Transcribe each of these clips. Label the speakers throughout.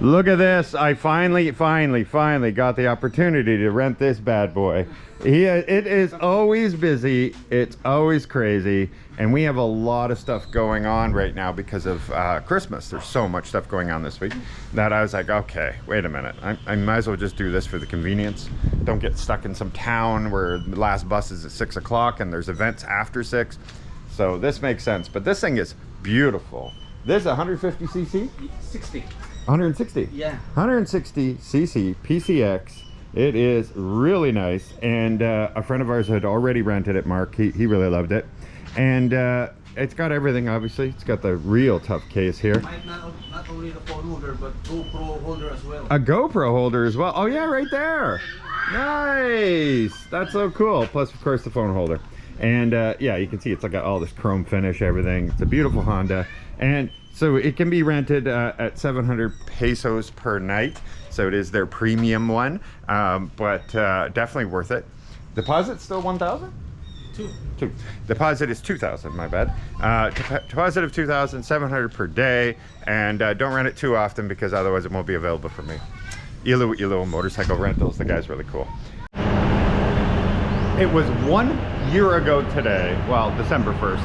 Speaker 1: Look at this. I finally got the opportunity to rent this bad boy. It is always busy. It's always crazy. And we have a lot of stuff going on right now because of Christmas. There's so much stuff going on this week that I was like, okay, wait a minute. I might as well just do this for the convenience. Don't get stuck in some town where the last bus is at 6 o'clock and there's events after 6. So this makes sense. But this thing is beautiful. This is 150 cc?
Speaker 2: 60.
Speaker 1: 160.
Speaker 2: Yeah.
Speaker 1: 160 cc PCX. It is really nice, and a friend of ours had already rented it, Mark. He really loved it, and it's got everything. Obviously, it's got the real tough case here.
Speaker 2: Not only the phone holder, but GoPro holder as well.
Speaker 1: A GoPro holder as well. Oh yeah, right there. Nice. That's so cool. Plus, of course, the phone holder. And yeah, you can see it's got all this chrome finish, everything. It's a beautiful Honda, and so it can be rented at 700 pesos per night. So it is their premium one, but definitely worth it. Deposit still 1,000? Two. Deposit is 2,000. My bad. Deposit of 2,000, 700 per day, and don't rent it too often because otherwise it won't be available for me. Ilo Motorcycle Rentals. The guy's really cool. It was 1 year ago today, well, December 1st,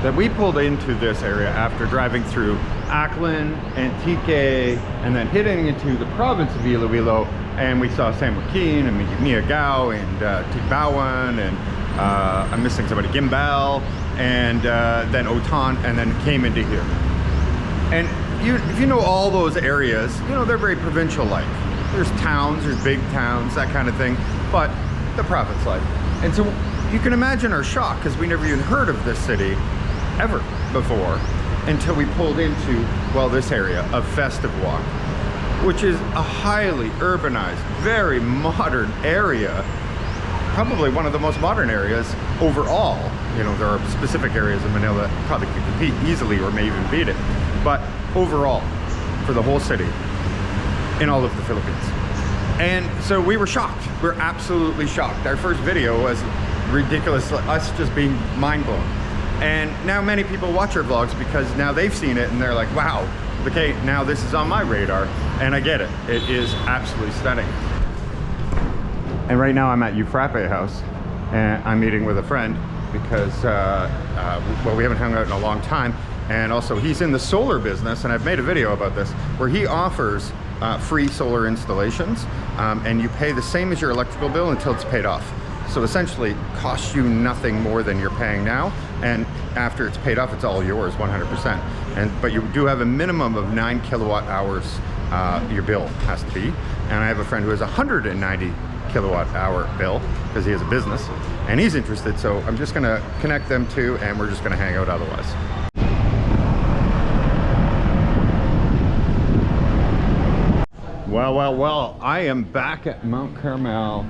Speaker 1: that we pulled into this area after driving through Aklan, Antique, and then hitting into the province of Iloilo, and we saw San Joaquin and Miagao and Tigbawan, and I'm missing somebody, Gimbal, and then Otan, and then came into here. And if you know all those areas, you know, they're very provincial-like. There's towns, there's big towns, that kind of thing, but the province-like. And so you can imagine our shock, because we never even heard of this city ever before until we pulled into, well, this area of Festive Walk, which is a highly urbanized, very modern area, probably one of the most modern areas overall. You know, there are specific areas in Manila that probably could compete easily or may even beat it, but overall, for the whole city, in all of the Philippines. And so we were shocked. We're absolutely shocked. Our first video was ridiculous, us just being mind blown. And now many people watch our vlogs because now they've seen it and they're like, wow, okay, now this is on my radar. And I get it. It is absolutely stunning. And right now I'm at Frappe House and I'm meeting with a friend because, well, we haven't hung out in a long time. And also he's in the solar business, and I've made a video about this, where he offers free solar installations, and you pay the same as your electrical bill until it's paid off. So essentially costs you nothing more than you're paying now, and after it's paid off, it's all yours 100%. But you do have a minimum of 9 kilowatt hours your bill has to be. And I have a friend who has 190 kilowatt hour bill because he has a business and he's interested, so I'm just gonna connect them two and we're just gonna hang out otherwise. Well, I am back at Mount Carmel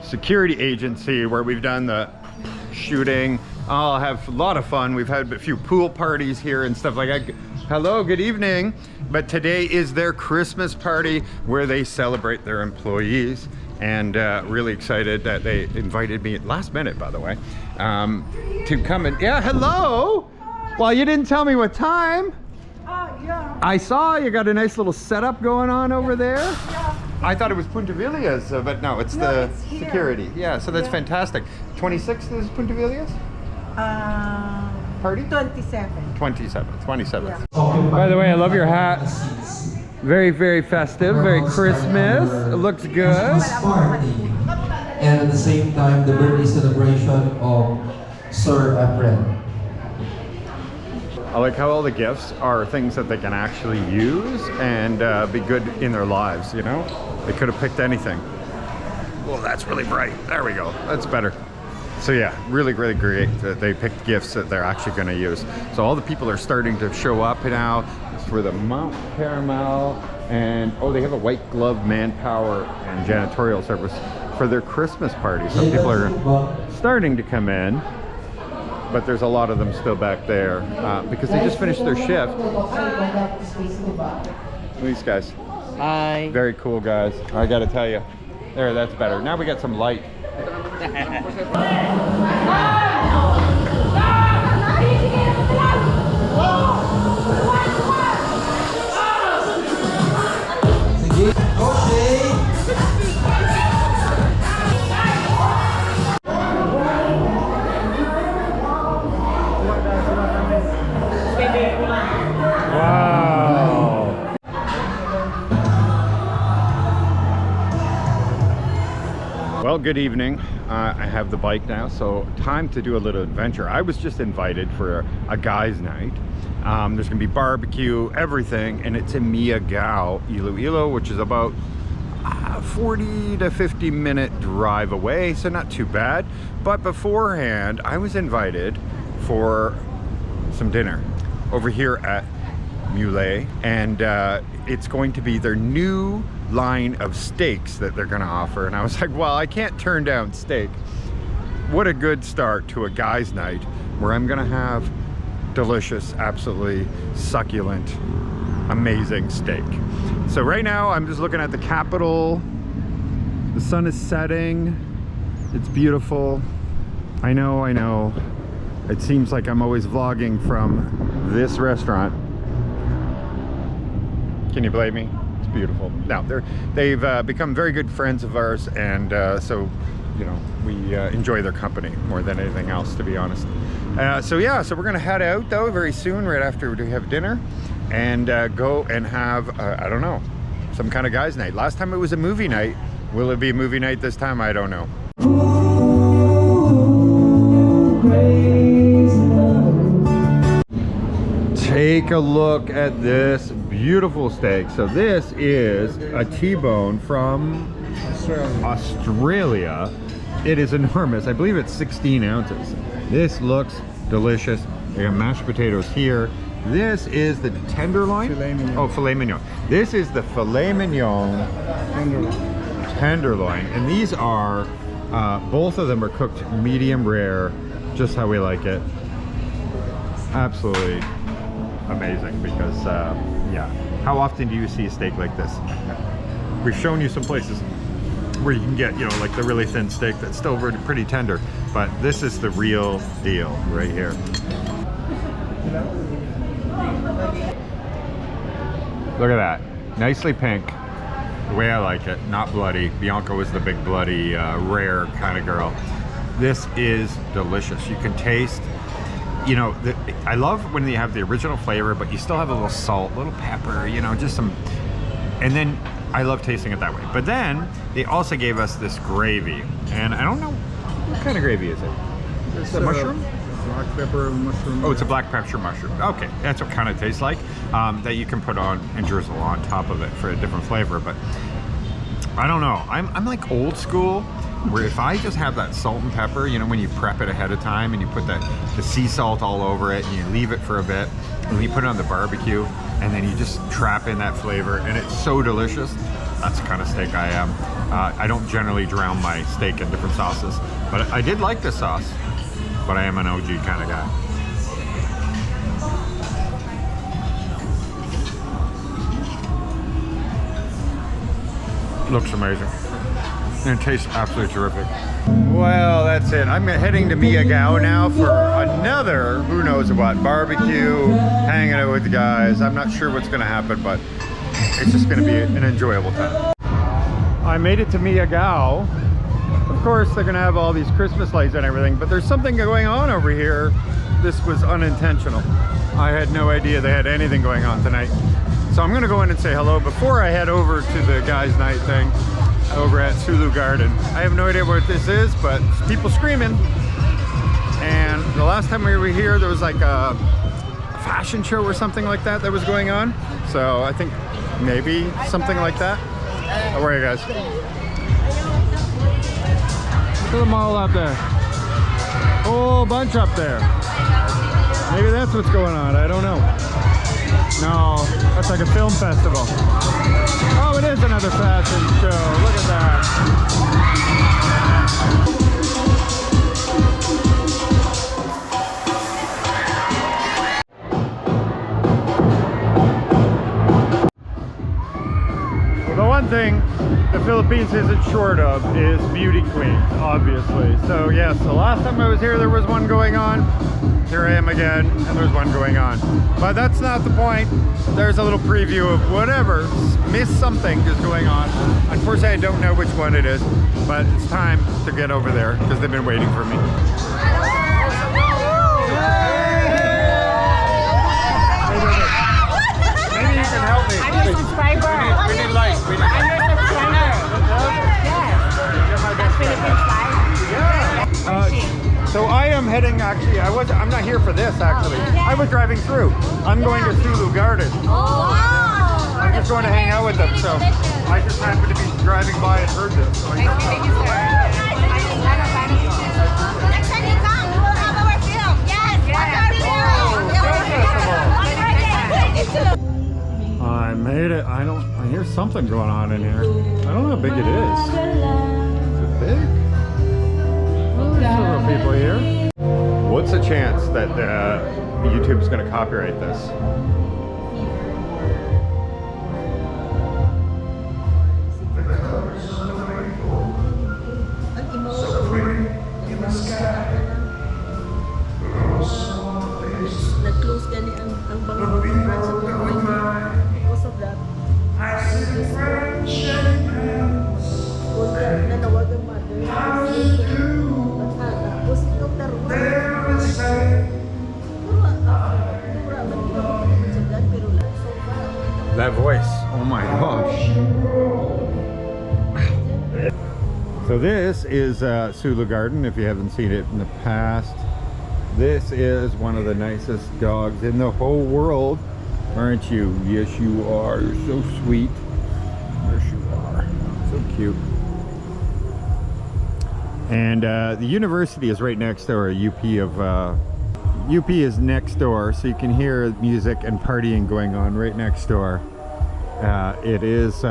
Speaker 1: Security Agency where we've done the shooting. I'll have a lot of fun. We've had a few pool parties here and stuff like that. Hello, good evening. But today is their Christmas party where they celebrate their employees, and really excited that they invited me last minute, by the way, to come and, yeah, hello. Well, you didn't tell me what time.
Speaker 3: Yeah.
Speaker 1: I saw you got a nice little setup going on over there.
Speaker 3: Yeah.
Speaker 1: I thought it was Punta Villas, but no, it's the security. Yeah, so that's fantastic. 26th is Punta Villas? Party?
Speaker 3: 27.
Speaker 1: 27th.
Speaker 3: Yeah.
Speaker 1: By the way, I love your hat. Very, very festive, very Christmas. It looks good.
Speaker 4: Party. And at the same time, the birthday celebration of Sir Efren.
Speaker 1: I like how all the gifts are things that they can actually use and be good in their lives, you know? They could have picked anything. Well, that's really bright. There we go. That's better. So yeah, really, really great that they picked gifts that they're actually going to use. So all the people are starting to show up now. It's for the Mount Carmel, and oh, they have a white glove manpower and janitorial service for their Christmas party. Some people are starting to come in, but there's a lot of them still back there because they just finished their shift. These guys.
Speaker 2: Hi.
Speaker 1: Very cool guys. I gotta tell you. There, that's better. Now we got some light. Well, good evening. I have the bike now, so time to do a little adventure. I was just invited for a guy's night. There's gonna be barbecue, everything, and it's in Miagao, Iloilo, which is about 40 to 50 minute drive away, so not too bad. But beforehand, I was invited for some dinner over here at Mule, and it's going to be their new line of steaks that they're gonna offer. And I was like, well, I can't turn down steak. What a good start to a guy's night where I'm gonna have delicious, absolutely succulent, amazing steak. So right now I'm just looking at the Capitol. The sun is setting. It's beautiful. I know. It seems like I'm always vlogging from this restaurant. Can you blame me? It's beautiful. Now they've become very good friends of ours, and so you know, we enjoy their company more than anything else, to be honest. So we're gonna head out though very soon, right after we have dinner, and go and have I don't know, some kind of guys' night. Last time it was a movie night. Will it be a movie night this time? I don't know. Take a look at this beautiful steak. So this is a T-bone from Australia. It is enormous. I believe it's 16 ounces. This looks delicious. We got mashed potatoes here. This is the tenderloin.
Speaker 2: Filet mignon.
Speaker 1: Oh, filet mignon. This is the filet mignon tenderloin, and these are both of them are cooked medium rare, just how we like it. Absolutely amazing, because yeah, how often do you see a steak like this? We've shown you some places where you can get, you know, like the really thin steak that's still pretty tender, but this is the real deal right here. Look at that, nicely pink, the way I like it, not bloody. Bianca was the big bloody rare kind of girl. This is delicious. You can taste, you know, I love when they have the original flavor, but you still have a little salt, a little pepper, you know, just some, and then I love tasting it that way. But then they also gave us this gravy, and I don't know, what kind of gravy is it? It's a mushroom?
Speaker 2: Black pepper mushroom.
Speaker 1: Oh, it's a black pepper mushroom. Okay, that's what kind of tastes like, that you can put on and drizzle on top of it for a different flavor. But I don't know, I'm like old school, where if I just have that salt and pepper, you know, when you prep it ahead of time and you put the sea salt all over it and you leave it for a bit, and then you put it on the barbecue, and then you just trap in that flavor, and it's so delicious. That's the kind of steak I am. I don't generally drown my steak in different sauces, but I did like this sauce, but I am an OG kind of guy. Looks amazing. And it tastes absolutely terrific. Well, that's it. I'm heading to Miagao now for another, who knows what, barbecue, hanging out with the guys. I'm not sure what's gonna happen, but it's just gonna be an enjoyable time. I made it to Miagao. Of course, they're gonna have all these Christmas lights and everything, but there's something going on over here. This was unintentional. I had no idea they had anything going on tonight. So I'm gonna go in and say hello before I head over to the guys' night thing over at Sulu Garden. I have no idea what this is, but people screaming. And the last time we were here, there was like a fashion show or something like that was going on. So I think maybe something like that. How are you guys? Look at them all up there. Whole bunch up there. Maybe that's what's going on, I don't know. No, that's like a film festival. Oh, it is another fashion show. Look at that. Well, the one thing the Philippines isn't short of is beauty queens, obviously. So yes, the last time I was here, there was one going on. Here I am again, and there's one going on. But that's not the point. There's a little preview of whatever, Miss Something is going on. Unfortunately, I don't know which one it is, but it's time to get over there because they've been waiting for me. Maybe you can help me.
Speaker 3: I'm your subscriber.
Speaker 1: We need light.
Speaker 3: I'm your subscriber. Yes. That's Filipino
Speaker 1: I'm heading, actually, I'm not here for this, actually. I was driving through. I'm going to Sulu Garden.
Speaker 5: Oh,
Speaker 1: I'm just going to hang out with them, so I just happened to be driving by and heard this. So
Speaker 5: Thank you, sir. Next time you come, we will have our film. Yes,
Speaker 1: I made it. I hear something going on in here. I don't know how big it is. Is it big? Oh, there's several people here. What's the chance that YouTube's going to copyright this?
Speaker 6: Nag-close gani ang bangko because of that. Kung nanawag ang mother, tapos itong tarong.
Speaker 1: That voice. Oh my gosh. So this is Sulu Garden, if you haven't seen it in the past. This is one of the nicest dogs in the whole world, aren't you? Yes, you are. You're so sweet. Yes, you are. So cute. And the university is right next door. UP is next door, so you can hear music and partying going on right next door. It is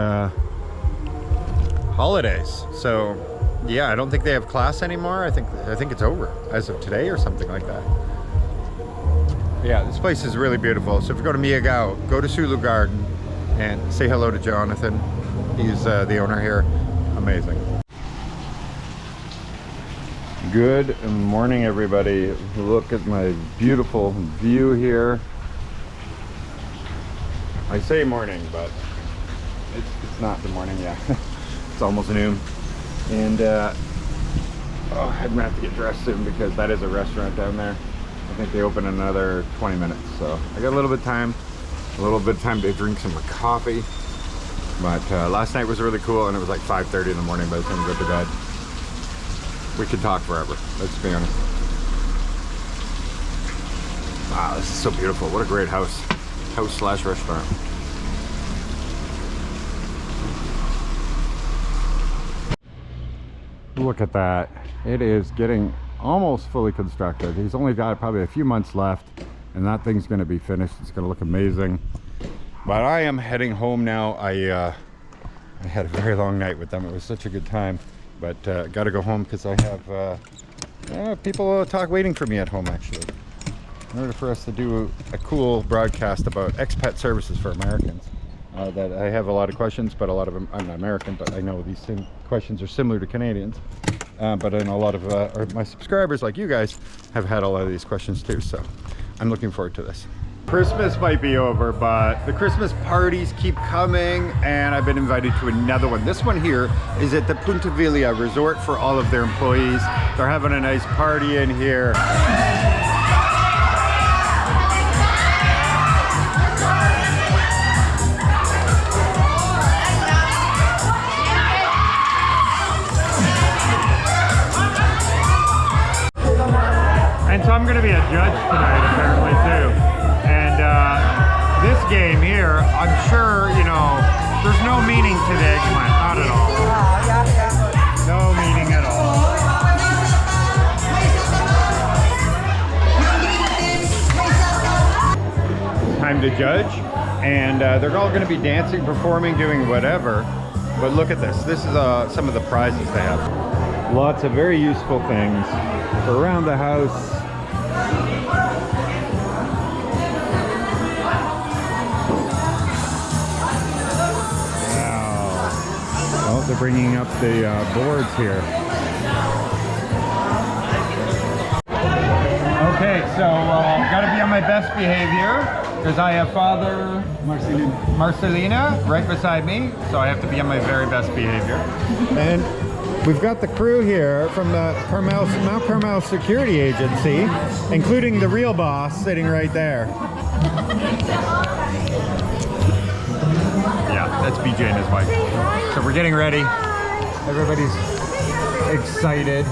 Speaker 1: holidays, so yeah, I don't think they have class anymore. I think it's over as of today or something like that. Yeah, this place is really beautiful. So if you go to Miagao, go to Sulu Garden and say hello to Jonathan. He's the owner here. Amazing. Good morning, everybody. Look at my beautiful view here. I say morning, but it's not the morning yet. It's almost noon. And I'm gonna have to get dressed soon because that is a restaurant down there. I think they open in another 20 minutes. So I got a little bit of time to drink some coffee. But last night was really cool, and it was like 5:30 in the morning by the time we go to bed. We could talk forever, let's be honest. Wow, this is so beautiful. What a great house/restaurant. Look at that. It is getting almost fully constructed. He's only got probably a few months left, and that thing's going to be finished. It's going to look amazing. But I am heading home now. I had a very long night with them. It was such a good time. But got to go home because I have people waiting for me at home, actually, in order for us to do a cool broadcast about expat services for Americans. That I have a lot of questions, but a lot of them, I'm not American, but I know these same questions are similar to Canadians. But I know a lot of my subscribers, like you guys, have had a lot of these questions too, so I'm looking forward to this. Christmas might be over, but the Christmas parties keep coming, and I've been invited to another one. This one here is at the Punta Villa Resort for all of their employees. They're having a nice party in here. And so I'm going to be a judge tonight, apparently, too. And this game here, I'm sure, you know, there's no meaning to the eggplant, not at all. No meaning at all. Time to judge, and they're all going to be dancing, performing, doing whatever. But look at this. This is some of the prizes they have. Lots of very useful things for around the house. Oh, they're bringing up the boards here. Okay, so got to be on my best behavior because I have Father Marcelina right beside me, so I have to be on my very best behavior. And we've got the crew here from the Mount Carmel Security Agency, including the real boss sitting right there. Yeah, that's BJ and his wife. So we're getting ready. Everybody's excited.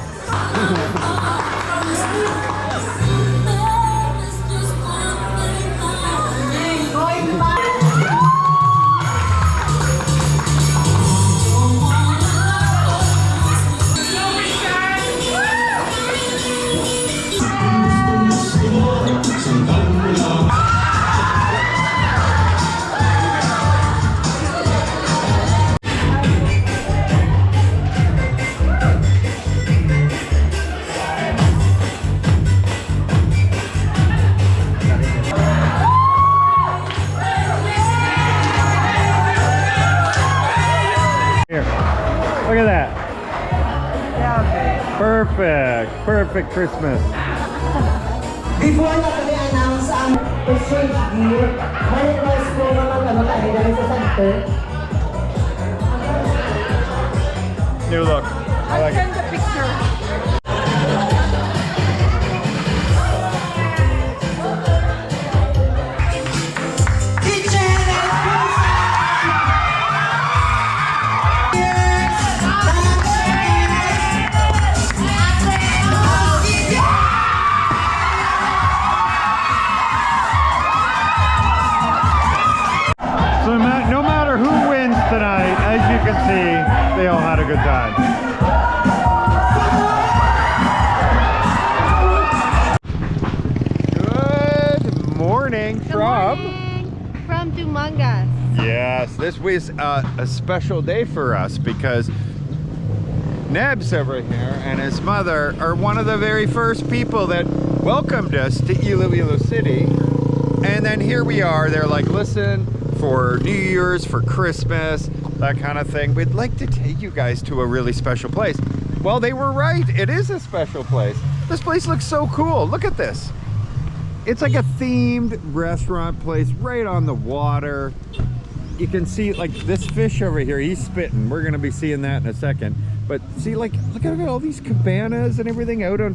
Speaker 1: Here, look at that. Perfect, perfect Christmas.
Speaker 7: Before na kami announce ang exchange gear, ma-request ko na magkano tayo sa center.
Speaker 1: New look. I like it.
Speaker 3: the picture.
Speaker 1: So no matter who wins tonight, as you can see, they all had a good time. Good morning from
Speaker 5: Tumangas.
Speaker 1: Yes, this was a special day for us because Neb's over here and his mother are one of the very first people that welcomed us to Iloilo City. And then here we are, they're like, listen, for New Year's, for Christmas, that kind of thing, we'd like to take you guys to a really special place. Well, they were right, it is a special place. This place looks so cool, look at this. It's like a themed restaurant place right on the water. You can see like this fish over here, he's spitting. We're gonna be seeing that in a second. But see, like, look at all these cabanas and everything out on